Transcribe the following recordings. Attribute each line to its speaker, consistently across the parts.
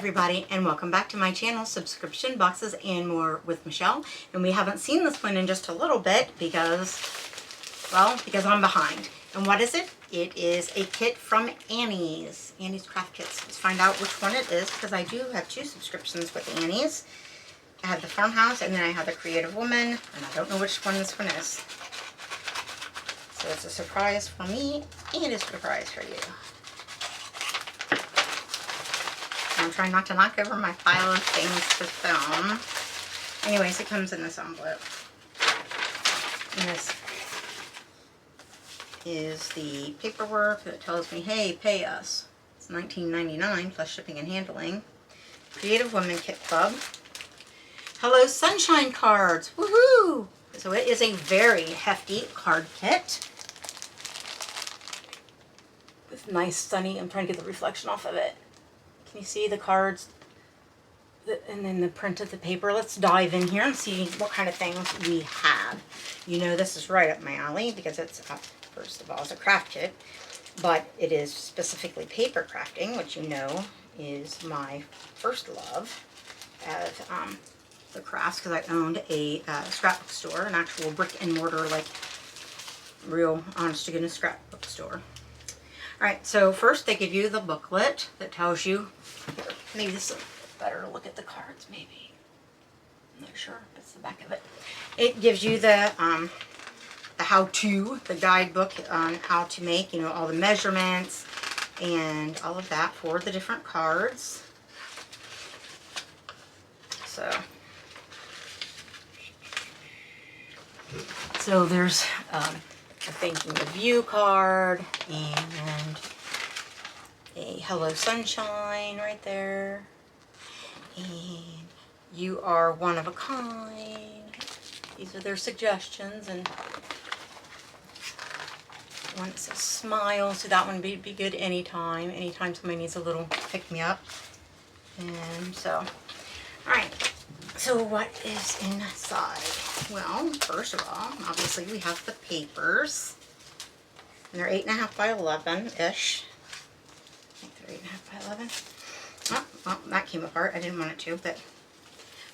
Speaker 1: everybody, and welcome back to my channel, Subscription Boxes and More with Michelle. And we haven't seen this one in just a little bit because I'm behind. And what is it? It is a kit from Annie's Craft Kits. Let's find out which one it is, because I do have two subscriptions with Annie's. I have the Farmhouse and then I have the Creative Woman, and I don't know which one this one is. So it's a surprise for me and a surprise for you. I'm trying not to knock over my pile of things to film. Anyways, it comes in this envelope. And this is the paperwork that tells me, hey, pay us. It's $19.99 plus shipping and handling. Creative Women Kit Club. Hello Sunshine cards. Woohoo! So it is a very hefty card kit. With nice sunny, I'm trying to get the reflection off of it. Can you see the cards and then the print of the paper? Let's dive in here and see what kind of things we have. You know, this is right up my alley because it's, first of all, it's a craft kit, but it is specifically paper crafting, which you know is my first love of the crafts, because I owned a scrapbook store, an actual brick and mortar, like real honest to goodness scrapbook store. Alright, so first they give you the booklet that tells you, here, maybe this is better to look at the cards, maybe. I'm not sure, that's the back of it. It gives you the how-to, the guidebook on how to make, you know, all the measurements and all of that for the different cards. So there's a thanking of you card and a hello sunshine right there, and you are one of a kind. These are their suggestions, and one that says smile, so that one would be good anytime somebody needs a little pick me up. And so, alright, so what is inside? Well, first of all, obviously we have the papers. And they're 8.5 by 11-ish. I think they're 8.5 by 11. Oh, well, that came apart. I didn't want it to, but...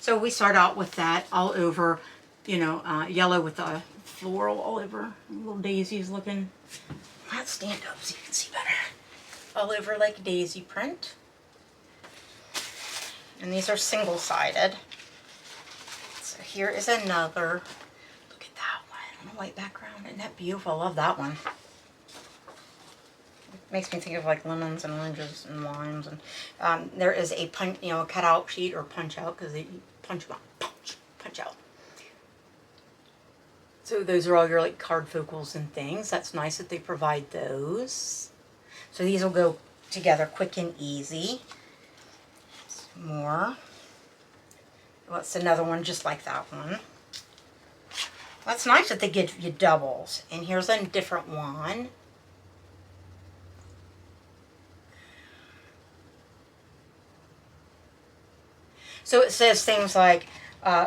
Speaker 1: So we start out with that all over, you know, yellow with the floral all over. Little daisies looking. Let's stand up so you can see better. All over like daisy print. And these are single-sided. So here is another. Look at that one on a white background. Isn't that beautiful? I love that one. It makes me think of like lemons and oranges and limes. And there is a cutout sheet or punch out, because they punch out. So those are all your like card focals and things. That's nice that they provide those. So these will go together quick and easy. More. What's another one just like that one? That's nice that they give you doubles. And here's a different one. So it says things like,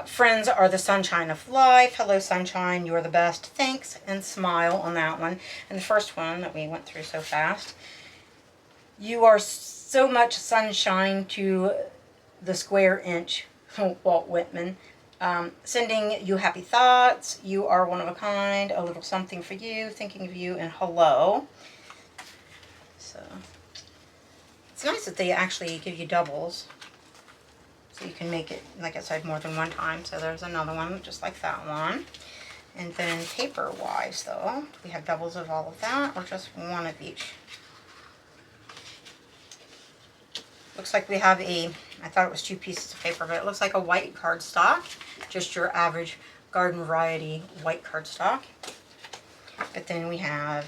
Speaker 1: friends are the sunshine of life. Hello sunshine, you're the best. Thanks, and smile on that one. And the first one that we went through so fast. You are so much sunshine to the square inch, Walt Whitman. Sending you happy thoughts. You are one of a kind. A little something for you. Thinking of you, and hello. So it's nice that they actually give you doubles, so you can make it, like I said, more than one time. So there's another one just like that one. And then paper wise though, we have doubles of all of that, or just one of each. Looks like we have I thought it was 2 pieces of paper, but it looks like a white cardstock. Just your average garden variety white cardstock. But then we have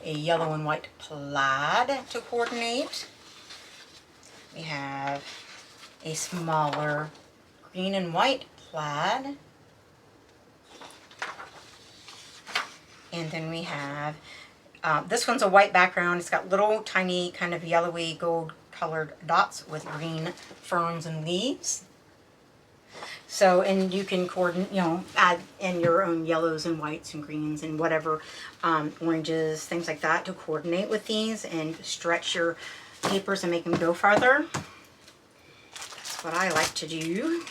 Speaker 1: a yellow and white plaid to coordinate. We have a smaller green and white plaid. And then we have, this one's a white background. It's got little tiny kind of yellowy gold colored dots with green ferns and leaves. So, and you can coordinate, you know, add in your own yellows and whites and greens and whatever, oranges, things like that to coordinate with these and stretch your papers and make them go farther. That's what I like to do.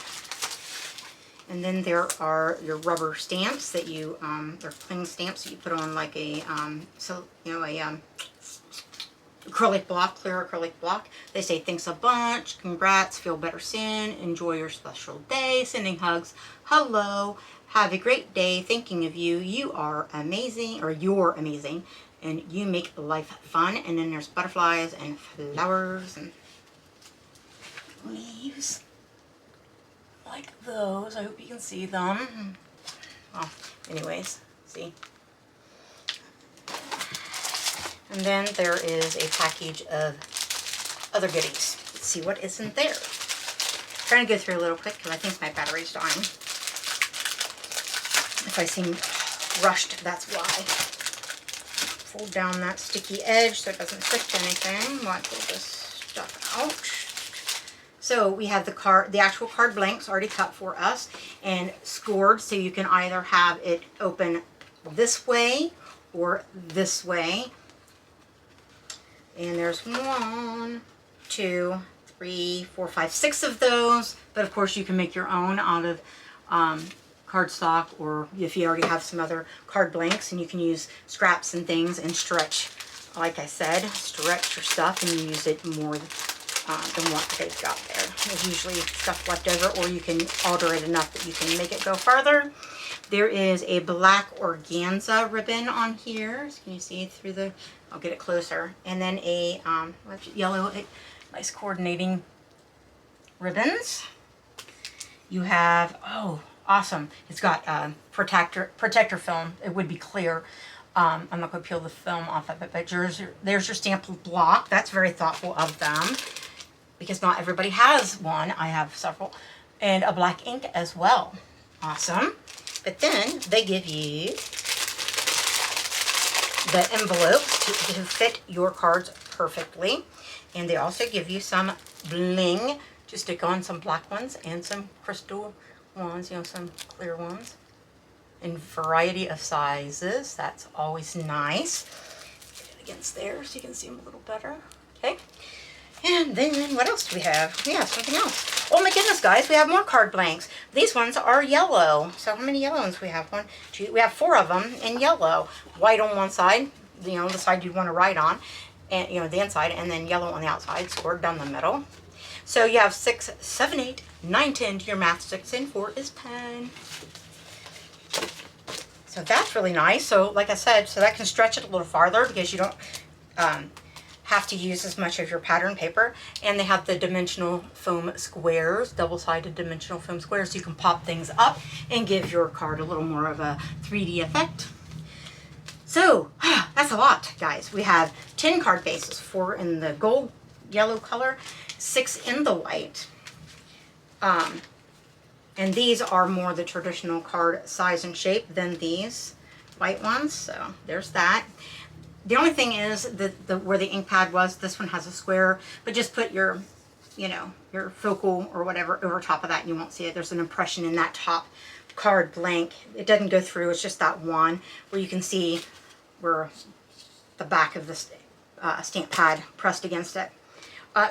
Speaker 1: And then there are your rubber stamps that you, they're cling stamps that you put on like a, acrylic block, clear acrylic block. They say thanks a bunch, congrats, feel better soon, enjoy your special day, sending hugs, hello, have a great day, thinking of you, you are amazing, or you're amazing, and you make life fun. And then there's butterflies and flowers and leaves like those. I hope you can see them. Well, anyways, see. And then there is a package of other goodies. Let's see what is in there. I'm trying to go through a little quick because I think my battery's dying. If I seem rushed, that's why. Fold down that sticky edge so it doesn't stick to anything. I'll pull this stuff out. So we have the actual card blanks already cut for us and scored, so you can either have it open this way or this way. And there's 1, 2, 3, 4, 5, 6 of those. But of course you can make your own out of cardstock, or if you already have some other card blanks, and you can use scraps and things and stretch. Like I said, stretch your stuff and you use it more than what they've got there. There's usually stuff left over, or you can alter it enough that you can make it go farther. There is a black organza ribbon on here. So can you see through the, I'll get it closer. And then a yellow, nice coordinating ribbons. You have, oh, awesome. It's got protector film. It would be clear. I'm not going to peel the film off of it, but there's your stamp block. That's very thoughtful of them, because not everybody has one. I have several. And a black ink as well. Awesome. But then they give you the envelopes to fit your cards perfectly. And they also give you some bling to stick on, some black ones and some crystal ones, some clear ones. In variety of sizes. That's always nice. Get it against there so you can see them a little better. Okay. And then what else do we have? We have something else. Oh my goodness, guys, we have more card blanks. These ones are yellow. So how many yellow ones do we have? 1, 2, we have 4 of them in yellow. White on one side, the side you'd want to write on, and the inside, and then yellow on the outside, scored down the middle. So you have 6, 7, 8, 9, 10 to your math sticks, and 4 is pen. So that's really nice. So like I said, so that can stretch it a little farther because you don't have to use as much of your pattern paper. And they have the dimensional foam squares, double-sided dimensional foam squares, so you can pop things up and give your card a little more of a 3D effect. So that's a lot, guys. We have 10 card bases, 4 in the gold yellow color, 6 in the white. And these are more the traditional card size and shape than these white ones. So there's that. The only thing is that where the ink pad was, this one has a square, but just put your, your focal or whatever over top of that and you won't see it. There's an impression in that top card blank. It doesn't go through, it's just that one where you can see where the back of the stamp pad pressed against it.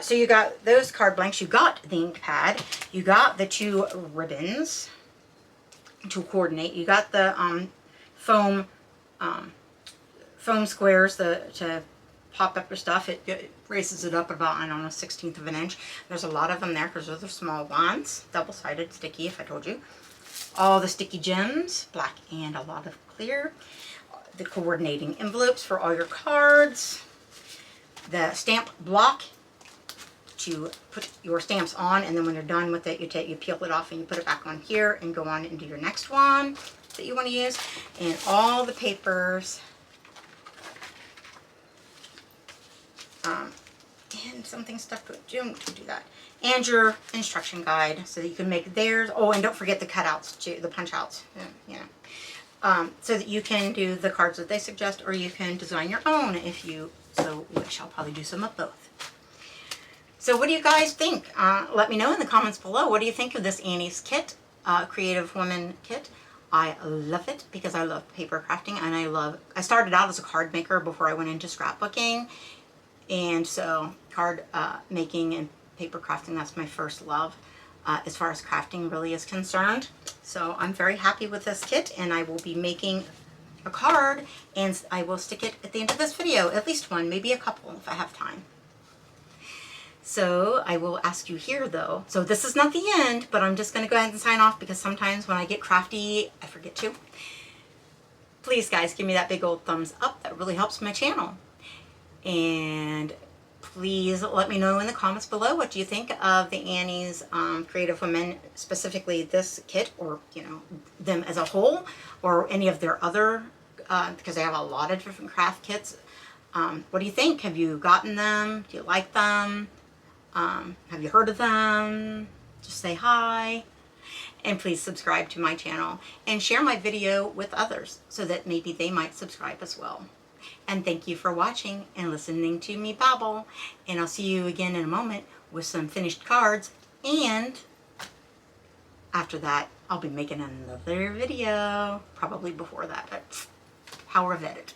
Speaker 1: So you got those card blanks, you got the ink pad, you got the 2 ribbons to coordinate, you got the foam squares to pop up your stuff. It raises it up about, I don't know, 1/16 of an inch. There's a lot of them there because those are small ones, double-sided sticky, if I told you. All the sticky gems, black and a lot of clear. The coordinating envelopes for all your cards. The stamp block to put your stamps on, and then when you're done with it, you peel it off and you put it back on here and go on and do your next one that you want to use. And all the papers, and something stuck to it. Don't do that. And your instruction guide so that you can make theirs. Oh, and don't forget the cutouts too, the punch outs. So that you can do the cards that they suggest, or you can design your own if you so wish. I'll probably do some of both. So what do you guys think? Let me know in the comments below. What do you think of this Annie's kit, Creative Woman kit? I love it because I love paper crafting, and I started out as a card maker before I went into scrapbooking. And so card making and paper crafting. That's my first love as far as crafting really is concerned. So I'm very happy with this kit, and I will be making a card, and I will stick it at the end of this video, at least one, maybe a couple if I have time. So I will ask you here though. So this is not the end, but I'm just going to go ahead and sign off because sometimes when I get crafty, I forget to. Please guys, give me that big old thumbs up. That really helps my channel. And please let me know in the comments below what do you think of the Annie's Creative Women, specifically this kit, or you know, them as a whole, or any of their other, because they have a lot of different craft kits. What do you think? Have you gotten them? Do you like them? Have you heard of them? Just say hi. And please subscribe to my channel and share my video with others so that maybe they might subscribe as well. And thank you for watching and listening to me babble. And I'll see you again in a moment with some finished cards. And after that, I'll be making another video. Probably before that, but power of edit.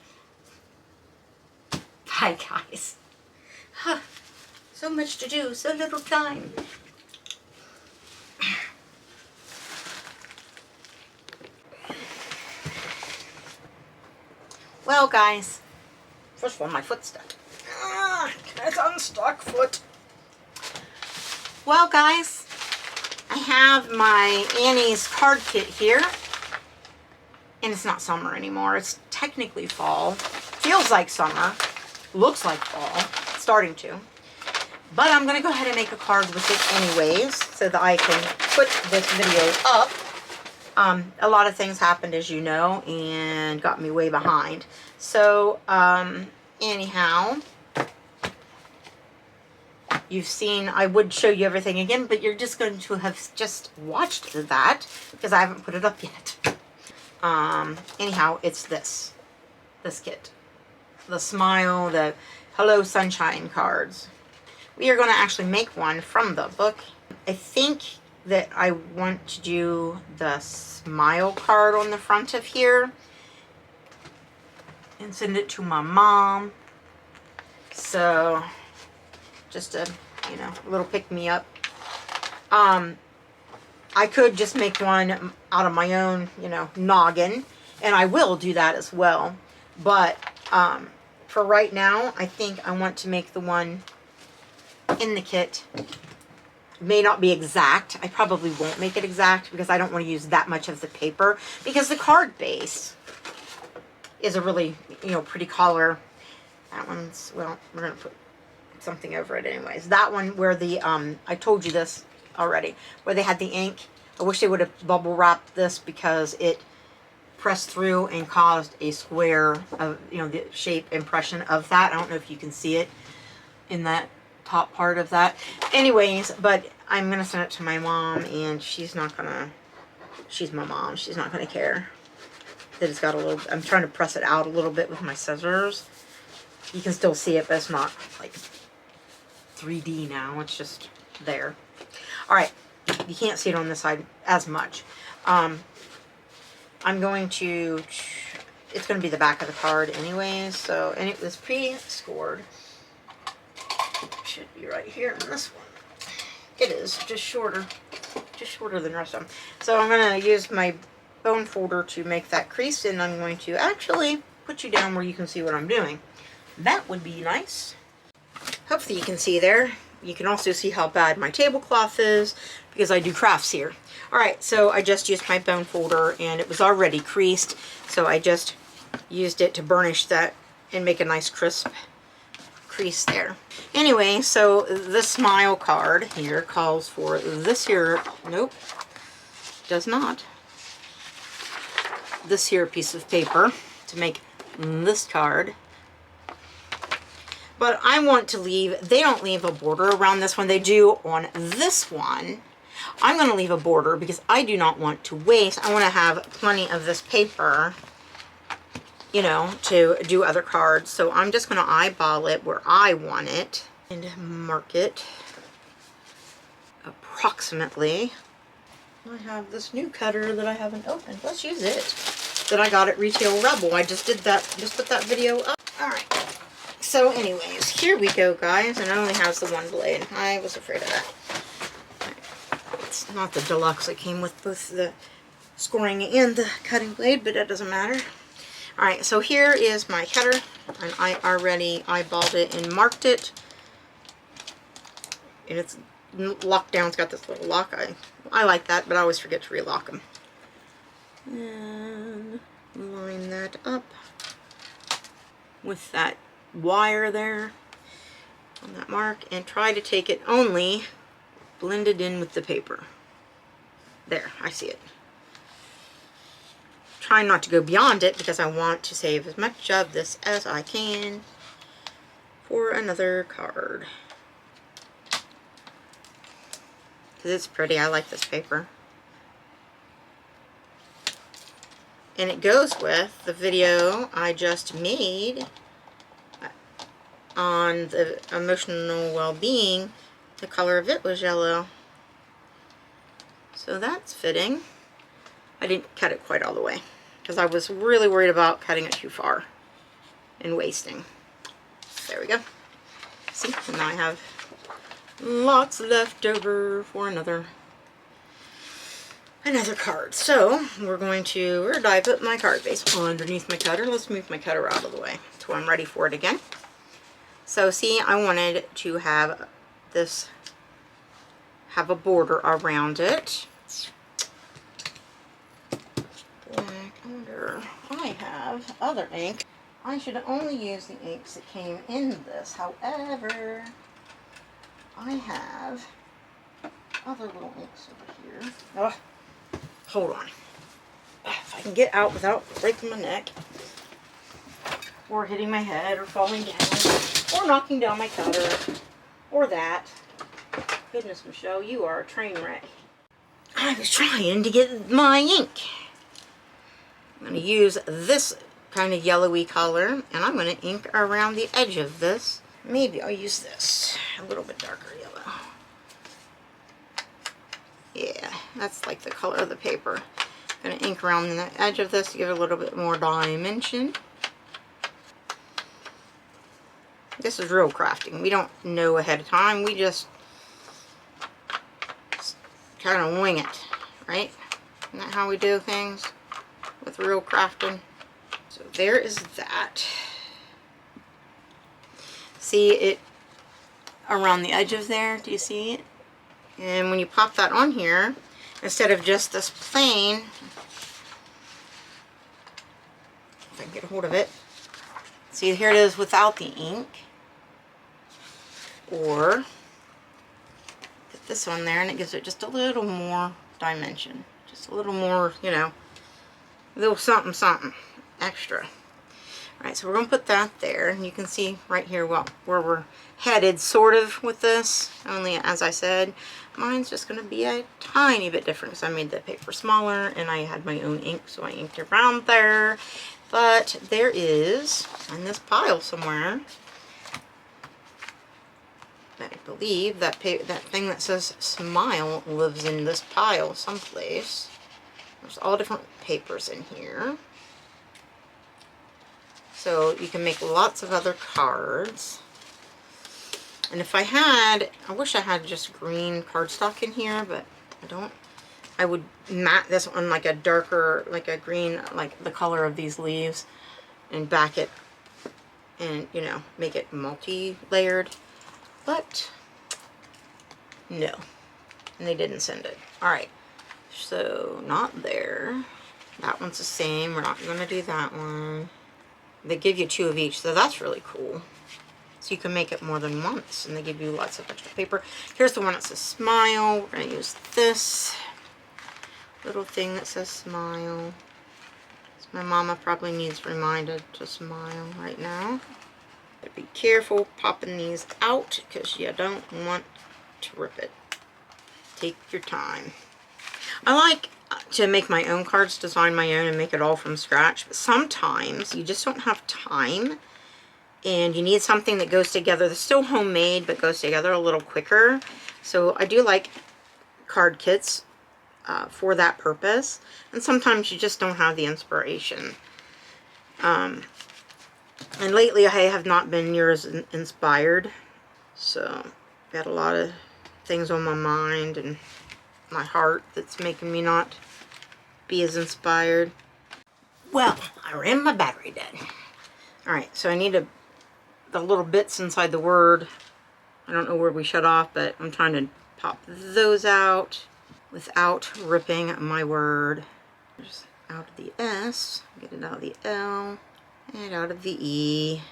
Speaker 1: Bye, guys. So much to do, so little time. Well, guys, first of all, my foot's stuck. It's unstuck foot. Well, guys, I have my Annie's card kit here, and it's not summer anymore. It's technically fall. Feels like summer. Looks like fall. It's starting to. But I'm going to go ahead and make a card with it anyways, so that I can put this video up. A lot of things happened, as you know, and got me way behind. So, anyhow, you've seen, I would show you everything again, but you're just going to have just watched that, because I haven't put it up yet. Anyhow, it's this kit. The Smile, the Hello Sunshine cards. We are going to actually make one from the book. I think that I want to do the Smile card on the front of here and send it to my mom. So just a, you know, little pick-me-up. I could just make one out of my own, you know, noggin, and I will do that as well. But for right now, I think I want to make the one in the kit. May not be exact. I probably won't make it exact because I don't want to use that much of the paper, because the card base is a really, you know, pretty color. That one's, well, we're going to put something over it anyways. That one where the, I told you this already, where they had the ink. I wish they would have bubble wrapped this because it pressed through and caused a square of, you know, the shape impression of that. I don't know if you can see it in that top part of that. Anyways, but I'm gonna send it to my mom, and she's not gonna, she's my mom, she's not gonna care that it's got a little, I'm trying to press it out a little bit with my scissors. You can still see it, but it's not like 3D now, it's just there. Alright, you can't see it on this side as much. I'm going to, it's going to be the back of the card anyways, so, and it was pre-scored. Should be right here on this one. It is just shorter than the rest of them. So I'm going to use my bone folder to make that crease, and I'm going to actually put you down where you can see what I'm doing. That would be nice. Hopefully you can see there. You can also see how bad my tablecloth is because I do crafts here. Alright, so I just used my bone folder, and it was already creased, so I just used it to burnish that and make a nice crisp crease there. Anyway, so the Smile card here calls for this here, nope, does not, this here piece of paper to make this card. But I want to leave, they don't leave a border around this one, they do on this one. I'm going to leave a border because I do not want to waste, I want to have plenty of this paper, you know, to do other cards. So I'm just going to eyeball it where I want it and mark it approximately. I have this new cutter that I haven't opened. Let's use it. That I got at Retail Rebel. I just did that, just put that video up. Alright. so anyways, here we go, guys. And it only has the one blade. I was afraid of that. It's not the deluxe. It came with both the scoring and the cutting blade, but that doesn't matter. Alright, so here is my cutter, and I already eyeballed it and marked it. And it's locked down. It's got this little lock. I like that, but I always forget to relock them. And line that up with that wire there on that mark, and try to take it only blended in with the paper. There, I see it. Try not to go beyond it because I want to save as much of this as I can for another card. Because it's pretty. I like this paper. And it goes with the video I just made on the emotional well-being. The color of it was yellow. So that's fitting. I didn't cut it quite all the way because I was really worried about cutting it too far and wasting. There we go. See, and now I have lots left over for another card. So we're going to put my card base underneath my cutter. Let's move my cutter out of the way so I'm ready for it again. So see, I wanted to have this have a border around it. Black. I wonder, I have other ink. I should only use the inks that came in this. However, I have other little inks over here. Oh, hold on. If I can get out without breaking my neck, or hitting my head, or falling down, or knocking down my cutter, or that. Goodness, Michelle, you are a train wreck. I was trying to get my ink. I'm going to use this kind of yellowy color, and I'm going to ink around the edge of this. Maybe I'll use this, a little bit darker yellow. Yeah, that's like the color of the paper. I'm going to ink around the edge of this to give it a little bit more dimension. This is real crafting. We don't know ahead of time. We just kind of wing it, right? Isn't that how we do things with real crafting? So there is that. See it around the edge of there? Do you see it? And when you pop that on here, instead of just this plain, if I can get a hold of it, see, here it is without the ink. Or put this on there and it gives it just a little more dimension. Just a little more, you know, a little something something extra. Alright, so we're going to put that there. And you can see right here where we're headed sort of with this. Only, as I said, mine's just going to be a tiny bit different because I made the paper smaller and I had my own ink, so I inked around there. But there is, in this pile somewhere, I believe that thing that says smile lives in this pile someplace. There's all different papers in here. So you can make lots of other cards. And if I had, I wish I had just green cardstock in here, but I don't. I would matte this on like a darker, like a green, like the color of these leaves, and back it and, you know, make it multi-layered. But no, and they didn't send it. Alright, so not there. That one's the same. We're not going to do that one. They give you 2 of each, so that's really cool. So you can make it more than once, and they give you lots of extra paper. Here's the one that says smile. We're going to use this little thing that says smile. So my mama probably needs reminded to smile right now. But be careful popping these out because you don't want to rip it. Take your time. I like to make my own cards, design my own, and make it all from scratch. But sometimes you just don't have time and you need something that goes together that's still homemade but goes together a little quicker. So I do like card kits for that purpose. And sometimes you just don't have the inspiration. And lately I have not been near as inspired. So, got a lot of things on my mind and my heart that's making me not be as inspired. Well, I ran my battery dead. Alright, so I need the little bits inside the word. I don't know where we shut off, but I'm trying to pop those out without ripping my word. Just out of the S, get it out of the L, and out of the E.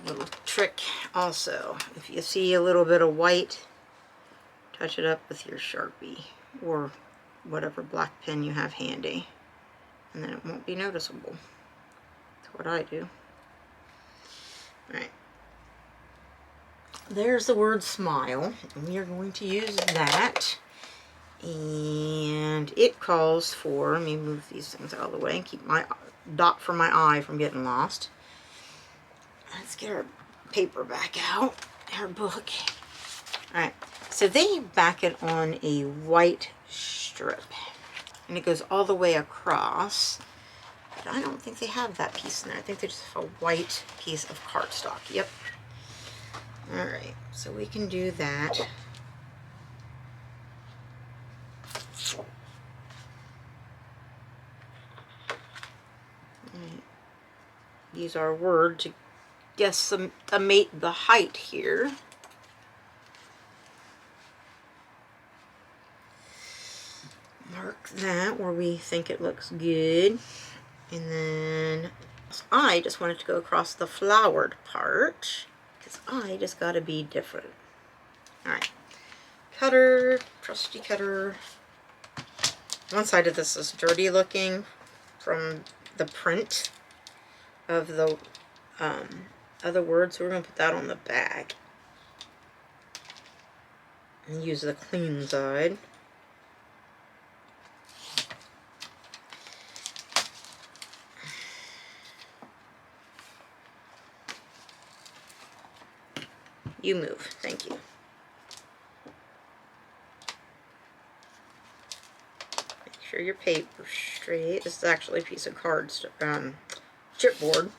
Speaker 1: Little trick also, if you see a little bit of white, touch it up with your Sharpie or whatever black pen you have handy, and then it won't be noticeable. That's what I do. Alright. There's the word smile, and we are going to use that. And it calls for, let me move these things out of the way and keep my dot from my eye from getting lost. Let's get our paper back out, our book. Alright, so they back it on a white strip, and it goes all the way across, but I don't think they have that piece in there. I think they just have a white piece of cardstock. Yep. Alright, so we can do that. Use our word to guesstimate the height here. Mark that where we think it looks good. And then I just want it to go across the flowered part, because I just got to be different. Alright. Cutter, trusty cutter. One side of this is dirty looking from the print of the other word, so we're going to put that on the back and use the clean side. You move, thank you. Make sure your paper's straight. This is actually a piece of chipboard.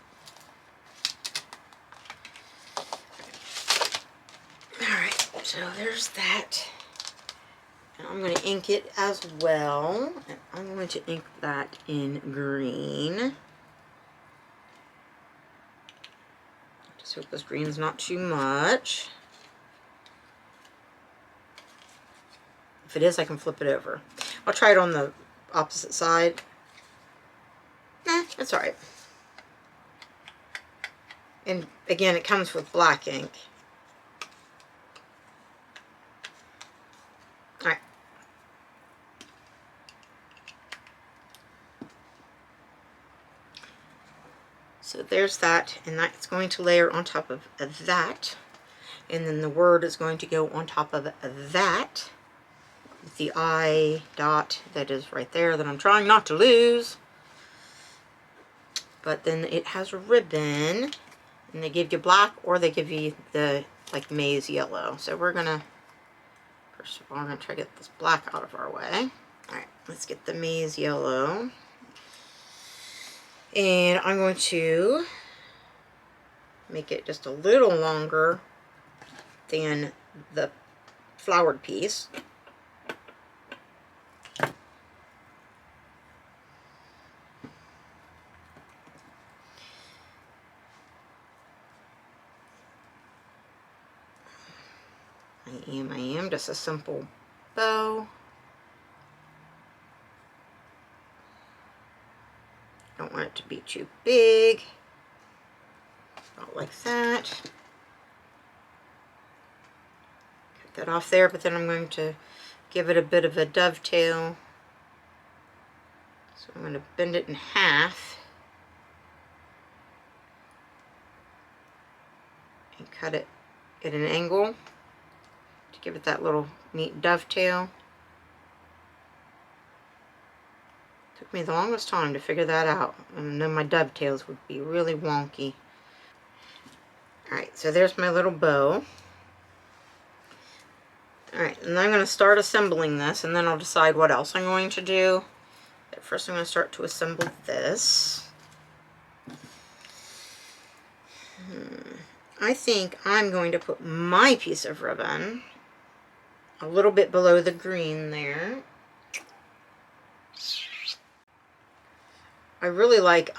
Speaker 1: Alright, so there's that. And I'm going to ink it as well. And I'm going to ink that in green. Just hope this green's not too much. If it is, I can flip it over. I'll try it on the opposite side. That's alright. And again, it comes with black ink. Alright. So there's that, and that's going to layer on top of that. And then the word is going to go on top of that. With the I dot that is right there that I'm trying not to lose. But then it has a ribbon, and they give you black or they give you the like maize yellow. So we're gonna, first of all, I'm gonna try to get this black out of our way. Alright, let's get the maize yellow. And I'm going to make it just a little longer than the flowered piece. I am just a simple bow. Don't want it to be too big. About like that. Cut that off there, but then I'm going to give it a bit of a dovetail. So I'm going to bend it in half and cut it at an angle to give it that little neat dovetail. Took me the longest time to figure that out, and then my dovetails would be really wonky. Alright, so there's my little bow. Alright, and I'm going to start assembling this, and then I'll decide what else I'm going to do. But first I'm going to start to assemble this. I think I'm going to put my piece of ribbon a little bit below the green there. I really like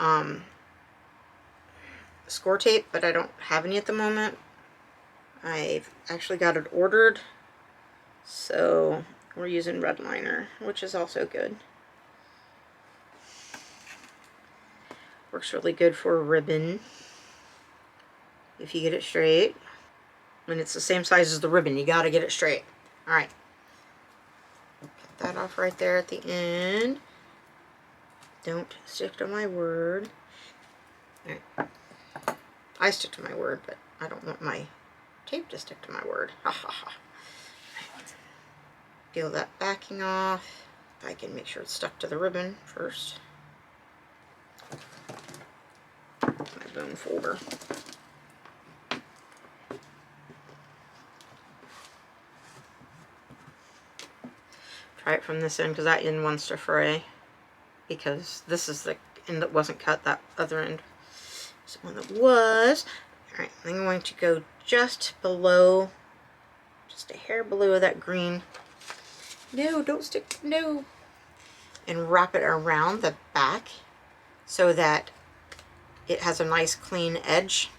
Speaker 1: score tape, but I don't have any at the moment. I've actually got it ordered, so we're using red liner, which is also good. Works really good for a ribbon if you get it straight. And it's the same size as the ribbon, you gotta get it straight. Alright. Cut that off right there at the end. Don't stick to my word. Alright. I stick to my word, but I don't want my tape to stick to my word. Ha ha ha. Right. Peel that backing off. I can make sure it's stuck to the ribbon first. My bone folder. Try it from this end because that end wants to fray. Because this is the end that wasn't cut, that other end is the one that was. Alright, I'm going to go just below, just a hair below that green. No, don't stick, no. And wrap it around the back so that it has a nice clean edge.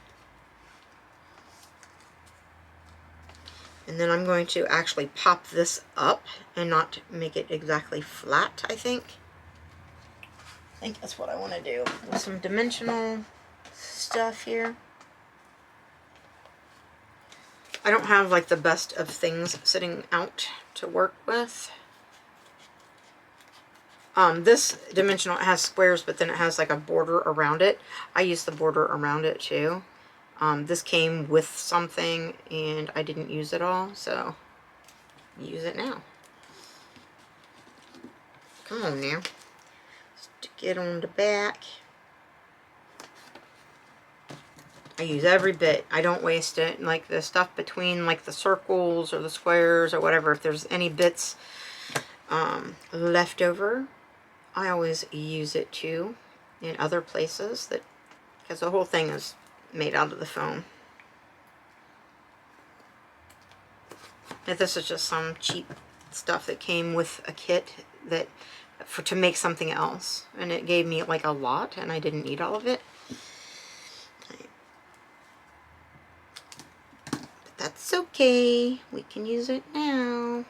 Speaker 1: And then I'm going to actually pop this up and not make it exactly flat, I think. I think that's what I want to do. With some dimensional stuff here. I don't have like the best of things sitting out to work with. This dimensional has squares, but then it has like a border around it. I use the border around it too. This came with something and I didn't use it all, so use it now. Come on now. Stick it on the back. I use every bit. I don't waste it. Like the stuff between like the circles or the squares or whatever, if there's any bits left over, I always use it too in other places, that because the whole thing is made out of the foam. And this is just some cheap stuff that came with a kit that to make something else, and it gave me like a lot and I didn't need all of it. But that's okay, we can use it now.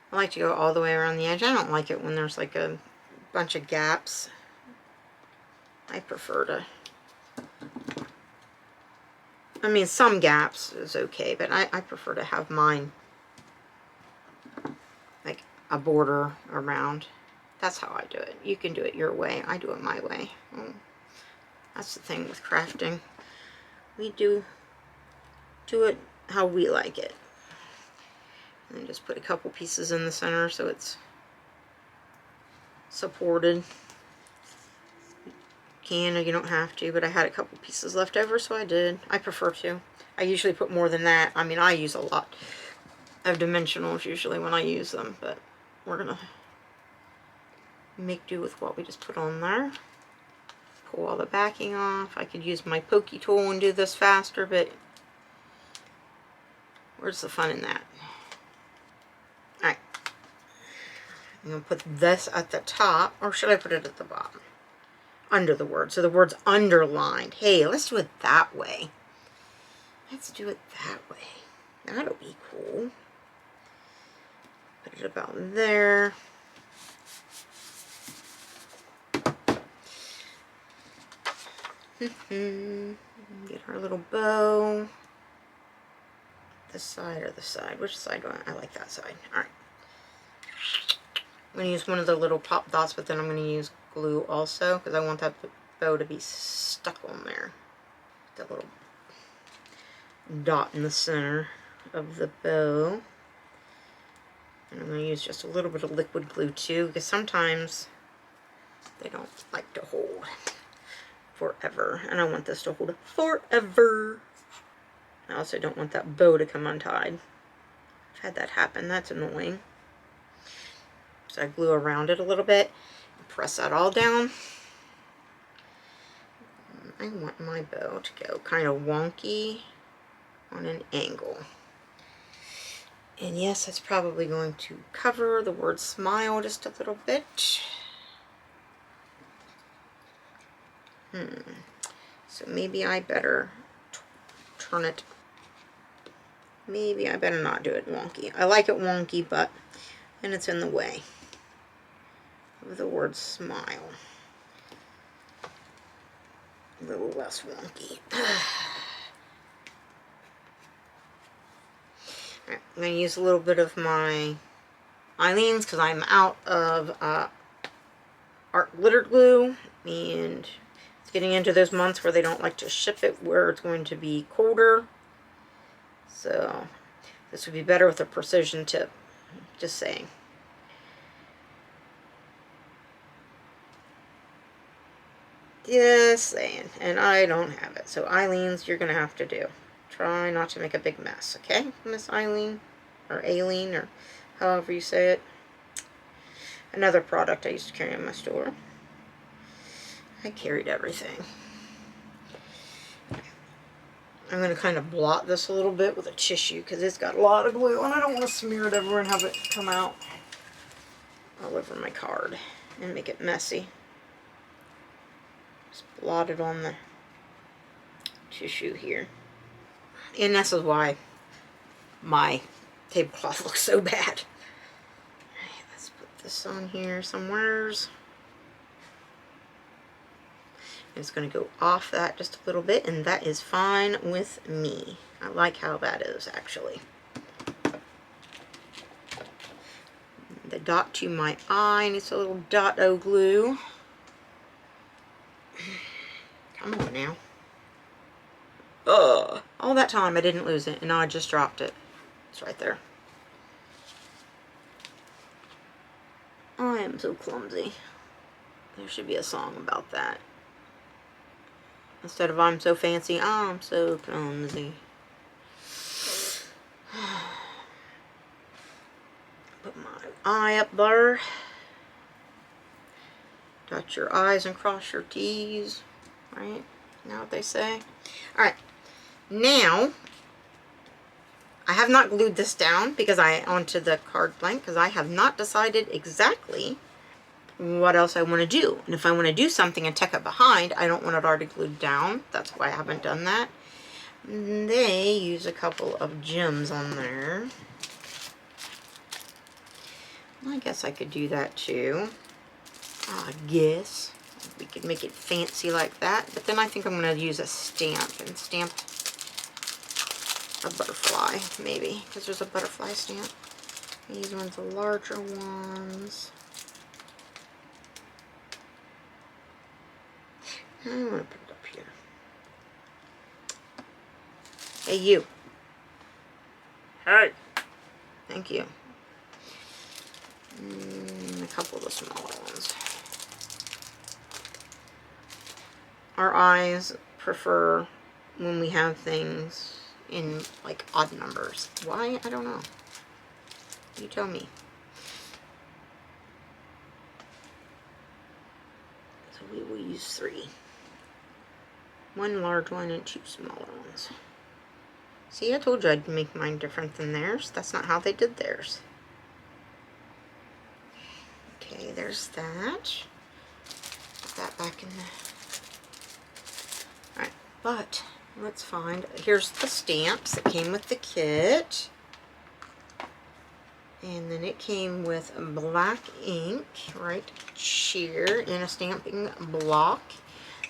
Speaker 1: I like to go all the way around the edge. I don't like it when there's like a bunch of gaps. I prefer to, I mean, some gaps is okay, but I prefer to have mine like a border around. That's how I do it. You can do it your way. I do it my way. That's the thing with crafting. We do it how we like it. And just put a couple pieces in the center so it's supported. You can or you don't have to, but I had a couple pieces left over, so I did. I prefer to. I usually put more than that. I mean, I use a lot of dimensionals usually when I use them, but we're gonna make do with what we just put on there. Pull all the backing off. I could use my pokey tool and do this faster, but where's the fun in that? Alright. I'm going to put this at the top, or should I put it at the bottom? Under the word, so the word's underlined. Hey, let's do it that way. Let's do it that way. That'll be cool. Put it about there. Get our little bow. This side or the side? Which side do I like that side. Alright. I'm going to use one of the little pop dots, but then I'm going to use glue also, because I want that bow to be stuck on there. That little dot in the center of the bow. And I'm going to use just a little bit of liquid glue too, because sometimes they don't like to hold forever, and I want this to hold forever. I also don't want that bow to come untied. I've had that happen. That's annoying. So I glue around it a little bit. Press that all down. I want my bow to go kind of wonky on an angle. And yes, it's probably going to cover the word smile just a little bit. So maybe I better turn it. Maybe I better not do it wonky. I like it wonky, but then it's in the way of the word smile. A little less wonky. Alright, I'm going to use a little bit of my Eileen's because I'm out of art glitter glue, and it's getting into those months where they don't like to ship it where it's going to be colder. So this would be better with a precision tip. Just saying. Just saying. And I don't have it. So Eileen's you're going to have to do. Try not to make a big mess, okay, Miss Eileen? Or Aileen, or however you say it. Another product I used to carry in my store. I carried everything. I'm going to kind of blot this a little bit with a tissue because it's got a lot of glue and I don't want to smear it everywhere and have it come out all over my card and make it messy. Just blot it on the tissue here. And this is why my tablecloth looks so bad. Alright, let's put this on here somewheres. It's going to go off that just a little bit, and that is fine with me. I like how that is, actually. The dot to my eye needs a little dot-o glue. Come on now. Ugh. All that time I didn't lose it, and now I just dropped it. It's right there. I am so clumsy. There should be a song about that. Instead of I'm so fancy, I'm so clumsy. Put my eye up there. Dot your I's and cross your T's. Right? You know what they say? Alright. Now, I have not glued this down because onto the card blank because I have not decided exactly what else I want to do. And if I want to do something and tuck it behind, I don't want it already glued down. That's why I haven't done that. And they use a couple of gems on there. I guess I could do that too. I guess we could make it fancy like that. But then I think I'm going to use a stamp and stamp a butterfly, maybe, because there's a butterfly stamp. These ones are larger ones. I'm going to put it up here. Hey, you. Hey. Thank you. A couple of the smaller ones. Our eyes prefer when we have things in like odd numbers. Why? I don't know. You tell me. So we will use 3. 1 large one and 2 smaller ones. See, I told you I'd make mine different than theirs. That's not how they did theirs. Okay, there's that. Put that back in there. Alright, but let's find, here's the stamps that came with the kit. And then it came with black ink right here in a stamping block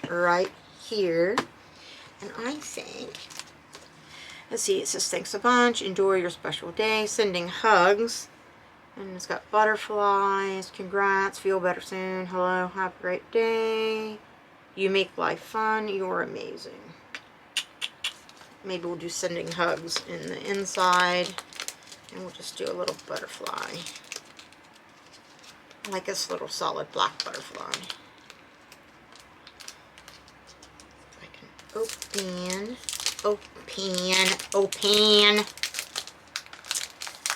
Speaker 1: right here. And I think, let's see, it says thanks a bunch, enjoy your special day, sending hugs. And it's got butterflies, congrats, feel better soon, hello, have a great day. You make life fun, you're amazing. Maybe we'll do sending hugs in the inside. And we'll just do a little butterfly. I like this little solid black butterfly. I can open.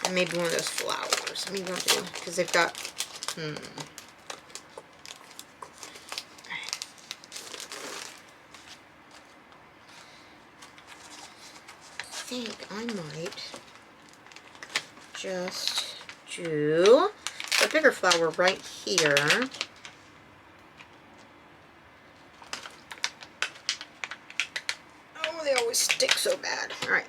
Speaker 1: And maybe one of those flowers. Maybe I'll do, because they've got, I think I might just do a bigger flower right here. Oh, they always stick so bad. All right.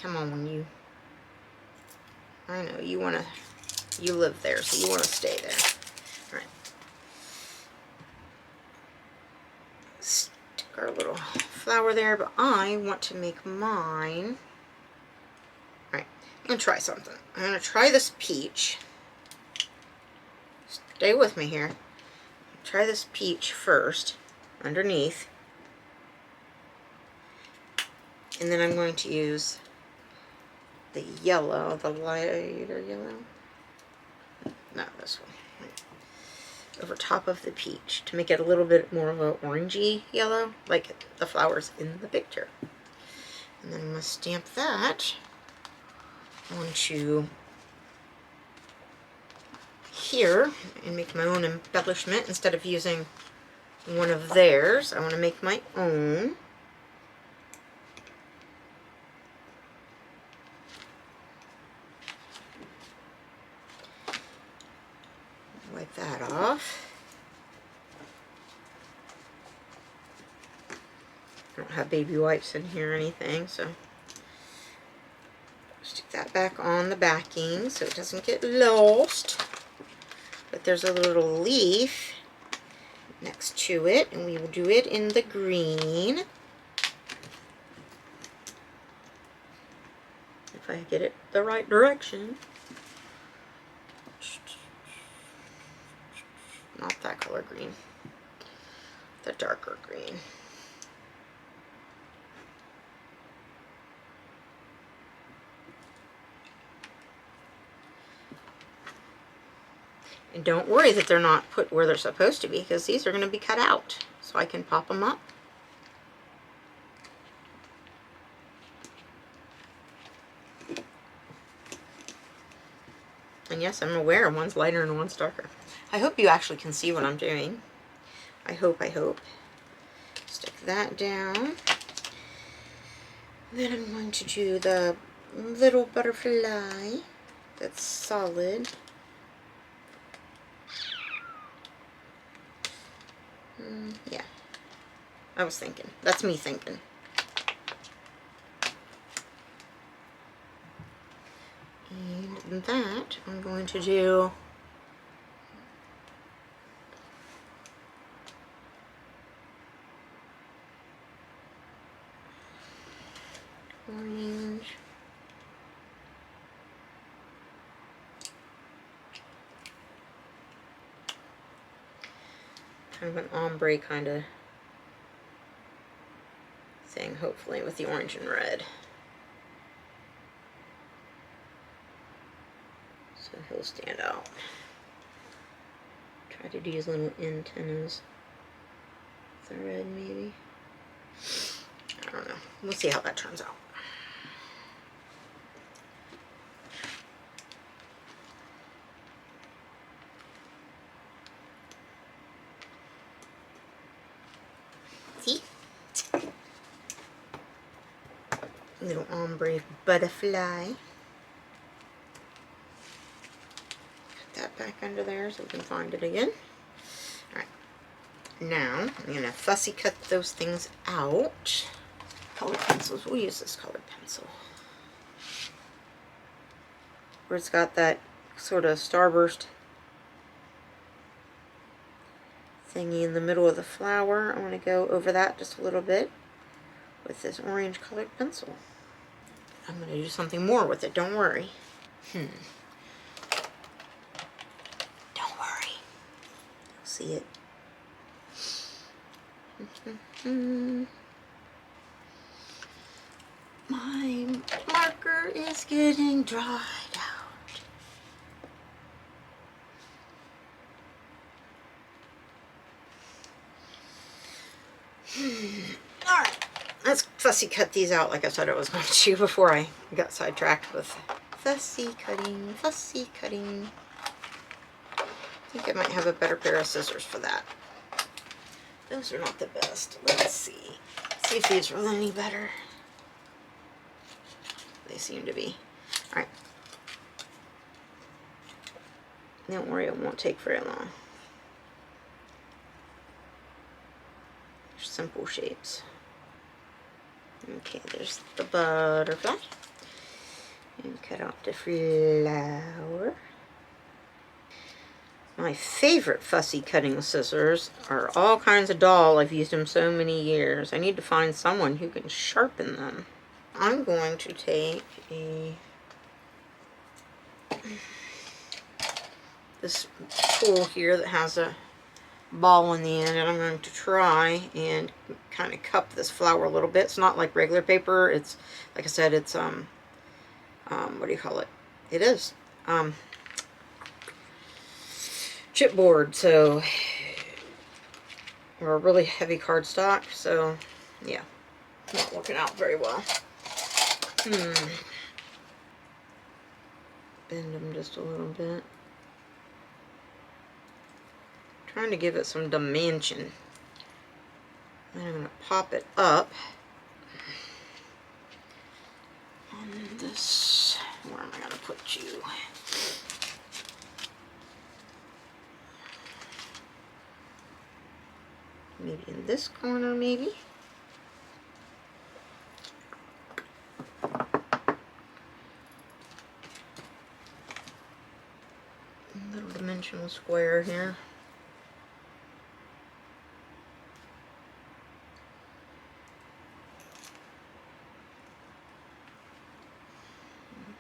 Speaker 1: Come on, you. I know, you live there, so you want to stay there. All right. Stick our little flower there, but I want to make mine. All right, I'm going to try something. I'm going to try this peach. Stay with me here. Try this peach first, underneath. And then I'm going to use the yellow, the lighter yellow. No, this one. Over top of the peach to make it a little bit more of a orangey yellow, like the flowers in the picture. And then I'm going to stamp that onto here and make my own embellishment instead of using one of theirs. I want to make my own. Wipe that off. I don't have baby wipes in here or anything, so stick that back on the backing so it doesn't get lost. But there's a little leaf next to it, and we will do it in the green. If I get it the right direction. Not that color green, the darker green. And don't worry that they're not put where they're supposed to be, because these are going to be cut out, so I can pop them up. And yes, I'm aware one's lighter and one's darker. I hope you actually can see what I'm doing. I hope. Stick that down. Then I'm going to do the little butterfly that's solid. Yeah, I was thinking. That's me thinking. And that I'm going to do orange. Kind of an ombre kind of thing, hopefully, with the orange and red. So he'll stand out. Try to do his little antennas with the red, maybe. I don't know. We'll see how that turns out. See? Little ombre butterfly. Put that back under there so we can find it again. Alright. Now, I'm going to fussy cut those things out. Colored pencils. We'll use this colored pencil. Where it's got that sort of starburst thingy in the middle of the flower. I want to go over that just a little bit with this orange colored pencil. I'm going to do something more with it, don't worry. Don't worry. You'll see it. My marker is getting dried out. Alright, let's fussy cut these out like I said I was going to before I got sidetracked with fussy cutting, fussy cutting. I think I might have a better pair of scissors for that. Those are not the best. Let's see. See if these are any better. They seem to be. Alright. Don't worry, it won't take very long. They're simple shapes. Okay, there's the butterfly. And cut off the flower. My favorite fussy cutting scissors are all kinds of dull. I've used them so many years. I need to find someone who can sharpen them. I'm going to take this tool here that has a ball in the end, and I'm going to try and kind of cup this flower a little bit. It's not like regular paper. It's, like I said, it's what do you call it? It is chipboard, so, or a really heavy cardstock, so yeah, not working out very well. Bend them just a little bit. Trying to give it some dimension. Then I'm going to pop it up on this. Where am I going to put you? Maybe in this corner, maybe. A little dimensional square here.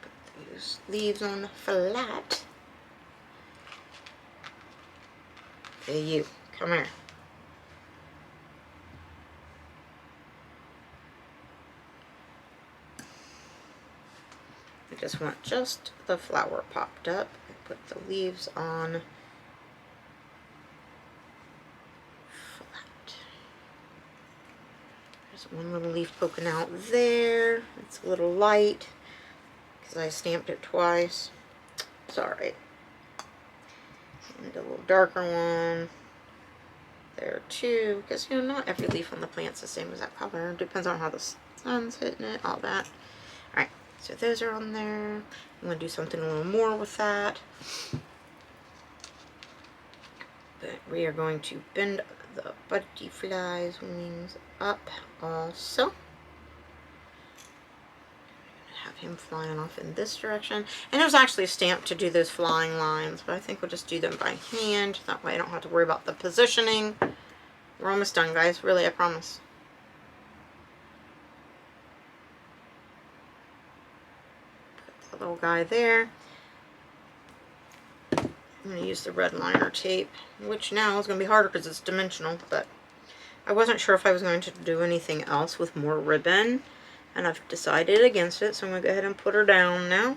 Speaker 1: Put these leaves on the flat. Hey, you, come here. I just want just the flower popped up. I put the leaves on flat. There's one little leaf poking out there. It's a little light because I stamped it twice. It's alright. And a little darker one there too, because you know, not every leaf on the plant's the same as that color. It depends on how the sun's hitting it, all that. Alright. So those are on there. I'm going to do something a little more with that. But we are going to bend the butterfly's wings up also. Have him flying off in this direction. And it was actually stamped to do those flying lines, but I think we'll just do them by hand. That way I don't have to worry about the positioning. We're almost done, guys. Really, I promise. Little guy there. I'm going to use the red liner tape, which now is going to be harder because it's dimensional, but I wasn't sure if I was going to do anything else with more ribbon, and I've decided against it, so I'm going to go ahead and put her down now.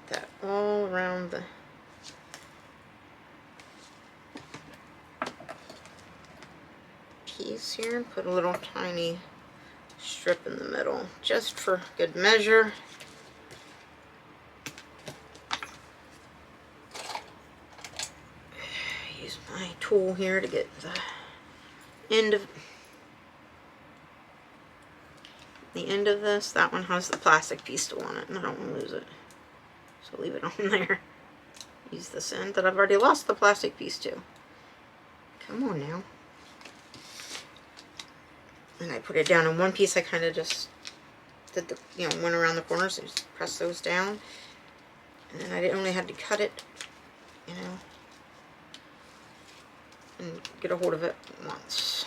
Speaker 1: That all around the piece here, and put a little tiny strip in the middle just for good measure. Use my tool here to get the end of this. That one has the plastic piece still on it, and I don't want to lose it. So leave it on there. Use this end that I've already lost the plastic piece to. Come on now. And I put it down in one piece. I kind of just did the, went around the corners, so just press those down. And then I only had to cut it, and get a hold of it once.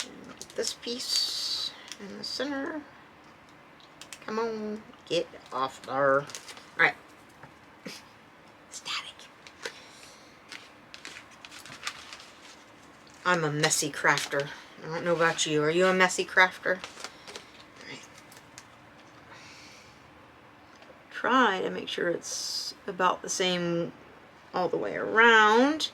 Speaker 1: And get this piece in the center. Come on, get off there. Alright. Static. I'm a messy crafter. I don't know about you. Are you a messy crafter? Right. Try to make sure it's about the same all the way around.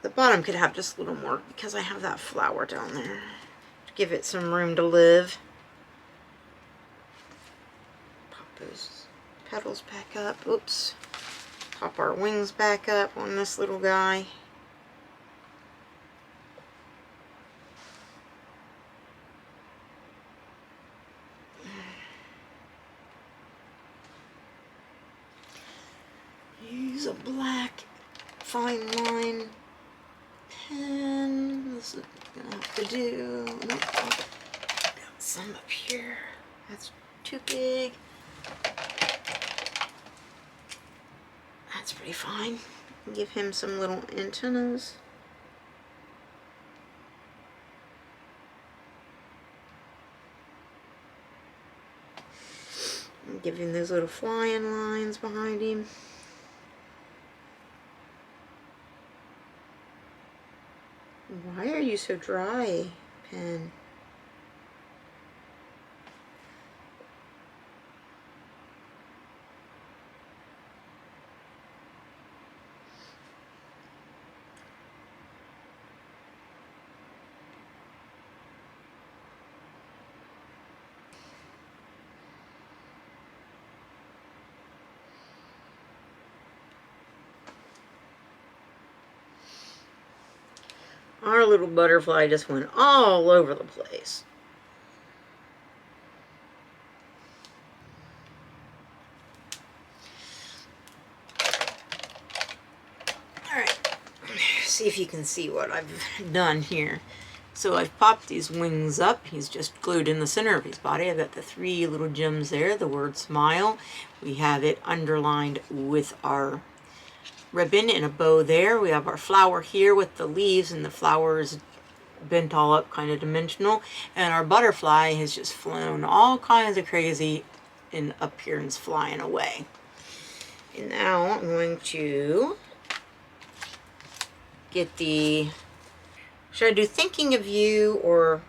Speaker 1: The bottom could have just a little more because I have that flower down there to give it some room to live. Pop those petals back up. Oops. Pop our wings back up on this little guy. Use a black fine line pen. This is gonna have to do. Nope. Got some up here. That's too big. That's pretty fine. Give him some little antennas. And give him those little flying lines behind him. Why are you so dry, pen? Our little butterfly just went all over the place. Alright, see if you can see what I've done here. So I've popped these wings up. He's just glued in the center of his body. I've got the 3 little gems there, the word smile. We have it underlined with our ribbon in a bow there. We have our flower here with the leaves, and the flower is bent all up, kind of dimensional. And our butterfly has just flown all kinds of crazy in appearance, flying away. And now I'm going to get the, should I do thinking of you, or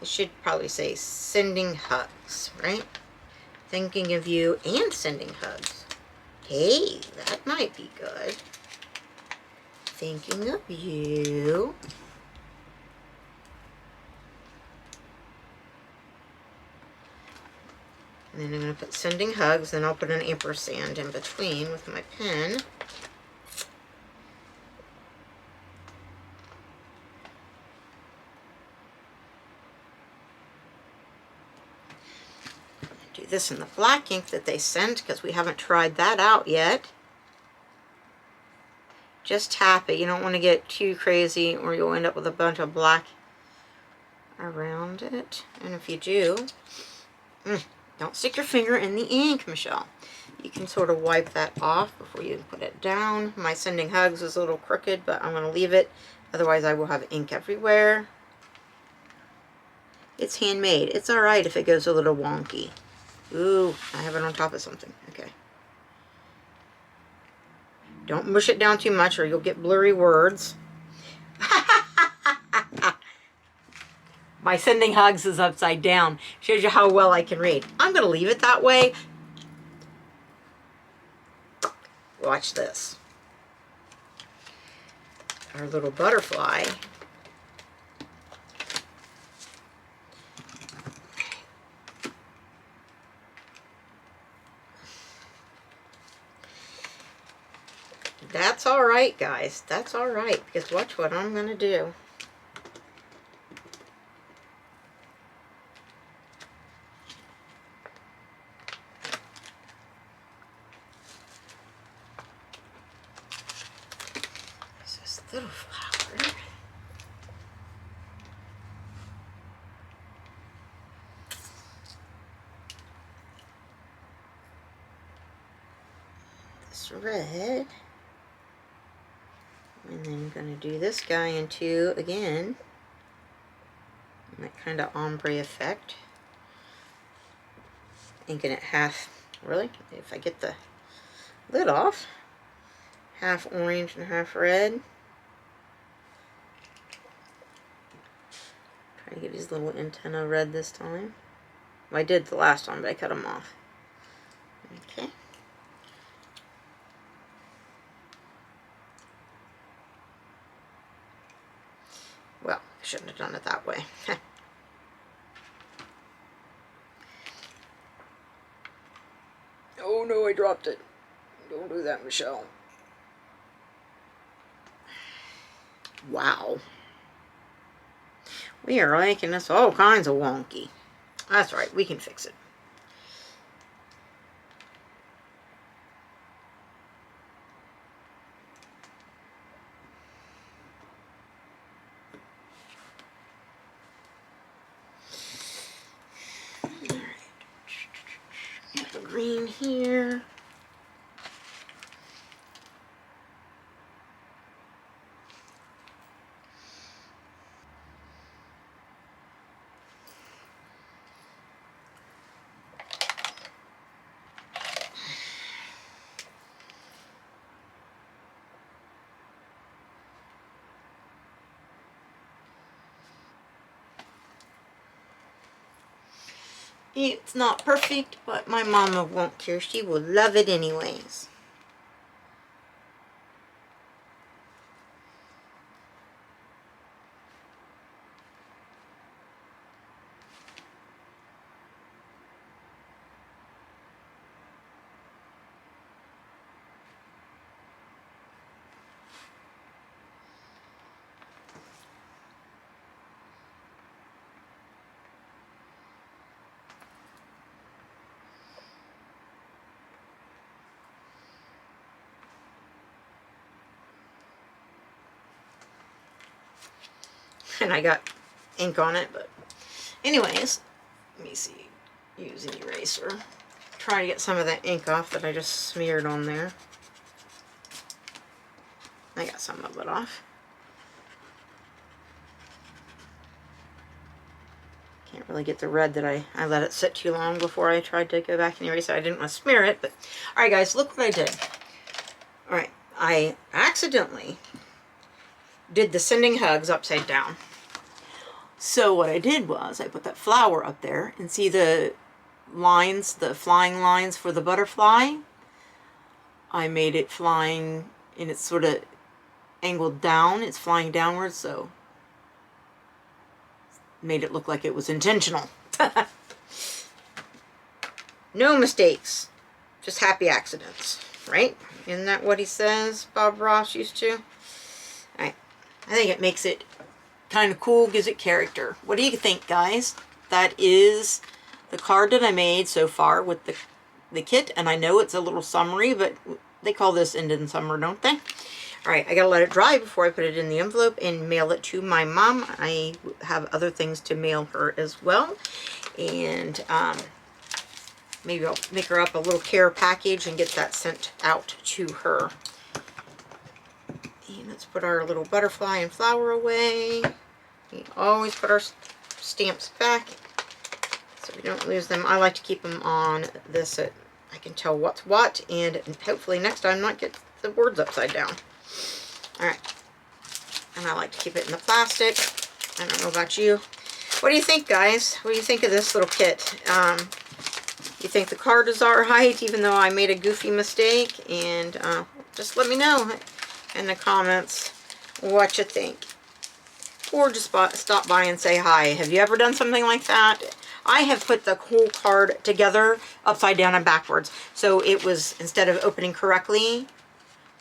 Speaker 1: I should probably say sending hugs, right? Thinking of you and sending hugs. Hey, that might be good. Thinking of you. And then I'm going to put sending hugs, then I'll put an ampersand in between with my pen. Do this in the black ink that they sent, because we haven't tried that out yet. Just tap it. You don't want to get too crazy or you'll end up with a bunch of black around it. And if you do, don't stick your finger in the ink, Michelle. You can sort of wipe that off before you put it down. My sending hugs is a little crooked, but I'm going to leave it. Otherwise, I will have ink everywhere. It's handmade. It's all right if it goes a little wonky. Ooh, I have it on top of something. Okay. Don't mush it down too much or you'll get blurry words. My sending hugs is upside down. Shows you how well I can read. I'm going to leave it that way. Watch this. Our little butterfly. That's all right, guys. That's all right, because watch what I'm going to do. There's this little flower. This red. And then I'm going to do this guy in 2 again. That kind of ombre effect. Inking it half, really, if I get the lid off, half orange and half red. Try to get these little antenna red this time. Well, I did the last one, but I cut them off. Okay. Well, I shouldn't have done it that way. Oh no, I dropped it. Don't do that, Michelle. Wow. We are making this all kinds of wonky. That's right, we can fix it. Alright. Got the green here. It's not perfect, but my mama won't care. She will love it anyways. And I got ink on it, but anyways, let me see, use an eraser. Try to get some of that ink off that I just smeared on there. I got some of it off. Can't really get the red that I let it sit too long before I tried to go back and erase it. I didn't want to smear it, but alright guys, look what I did. Alright, I accidentally did the sending hugs upside down. So what I did was I put that flower up there, and see the lines, the flying lines for the butterfly? I made it flying, and it's sort of angled down. It's flying downwards, so made it look like it was intentional. No mistakes, just happy accidents, right? Isn't that what he says, Bob Ross used to? Alright, I think it makes it kind of cool, gives it character. What do you think, guys? That is the card that I made so far with the kit, and I know it's a little summery, but they call this Indian summer, don't they? Alright, I gotta let it dry before I put it in the envelope and mail it to my mom. I have other things to mail her as well, and maybe I'll make her up a little care package and get that sent out to her. And let's put our little butterfly and flower away. We always put our stamps back so we don't lose them. I like to keep them on this so I can tell what's what, and hopefully next time not get the words upside down. Alright. And I like to keep it in the plastic. I don't know about you. What do you think, guys? What do you think of this little kit? You think the card is alright, even though I made a goofy mistake? And just let me know in the comments what you think, or just stop by and say hi. Have you ever done something like that? I have put the whole card together upside down and backwards, so it was, instead of opening correctly,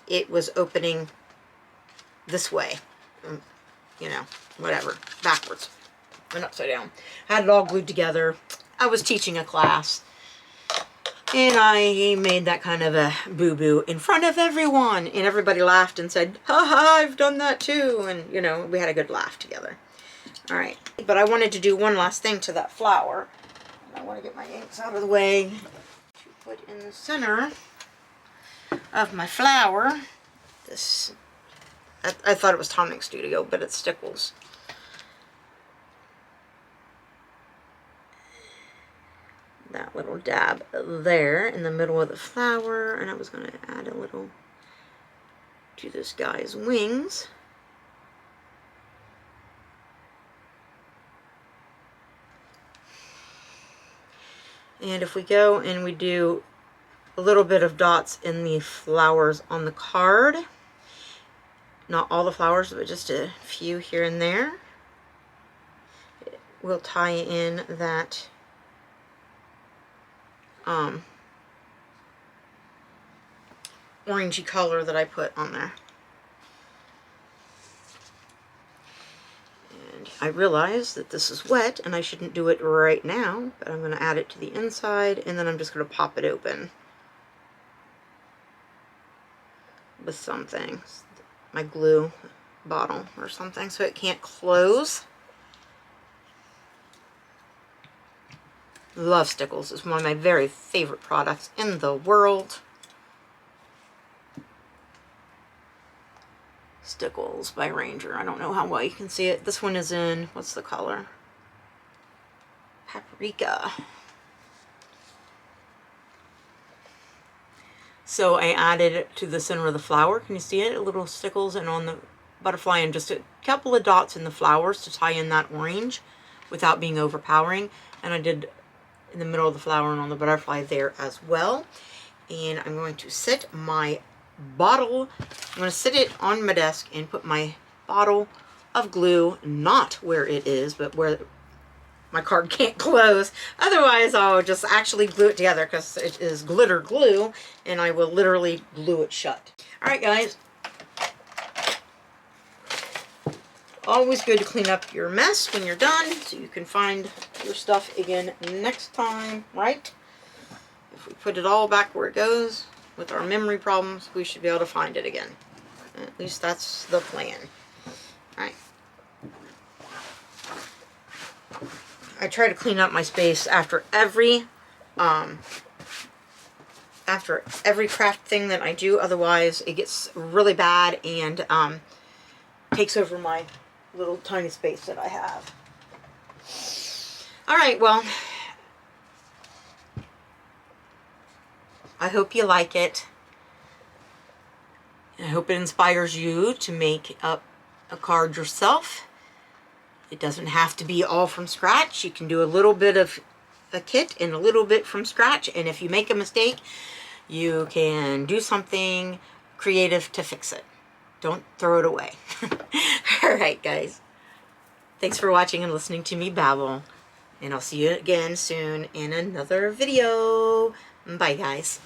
Speaker 1: it was opening this way, you know, whatever, backwards and upside down. I had it all glued together. I was teaching a class, and I made that kind of a boo-boo in front of everyone. And everybody laughed and said, ha, I've done that too. And, you know, we had a good laugh together. All right. But I wanted to do one last thing to that flower. I want to get my inks out of the way to put in the center of my flower. This, I thought it was Tonic Studio, but it's Stickles. That little dab there in the middle of the flower, and I was going to add a little to this guy's wings. And if we go and we do a little bit of dots in the flowers on the card, not all the flowers, but just a few here and there, we'll tie in that orangey color that I put on there. And I realize that this is wet and I shouldn't do it right now, but I'm going to add it to the inside, and then I'm just going to pop it open with something, my glue bottle or something, so it can't close. Love Stickles. It's one of my very favorite products in the world. Stickles by Ranger. I don't know how well you can see it. This one is in, what's the color? Paprika. So I added it to the center of the flower. Can you see it? A little stickles, and on the butterfly, and just a couple of dots in the flowers to tie in that orange without being overpowering. And I did in the middle of the flower and on the butterfly there as well. And I'm going to set my bottle, I'm going to sit it on my desk and put my bottle of glue, not where it is, but where my card can't close. Otherwise, I'll just actually glue it together, because it is glitter glue, and I will literally glue it shut. Alright guys, always good to clean up your mess when you're done, so you can find your stuff again next time, right? If we put it all back where it goes, with our memory problems, we should be able to find it again. At least that's the plan. Alright. I try to clean up my space after every craft thing that I do, otherwise it gets really bad and takes over my little tiny space that I have. Alright, well, I hope you like it. I hope it inspires you to make up a card yourself. It doesn't have to be all from scratch. You can do a little bit of a kit and a little bit from scratch, and if you make a mistake, you can do something creative to fix it. Don't throw it away. Alright guys, thanks for watching and listening to me babble, and I'll see you again soon in another video. Bye guys.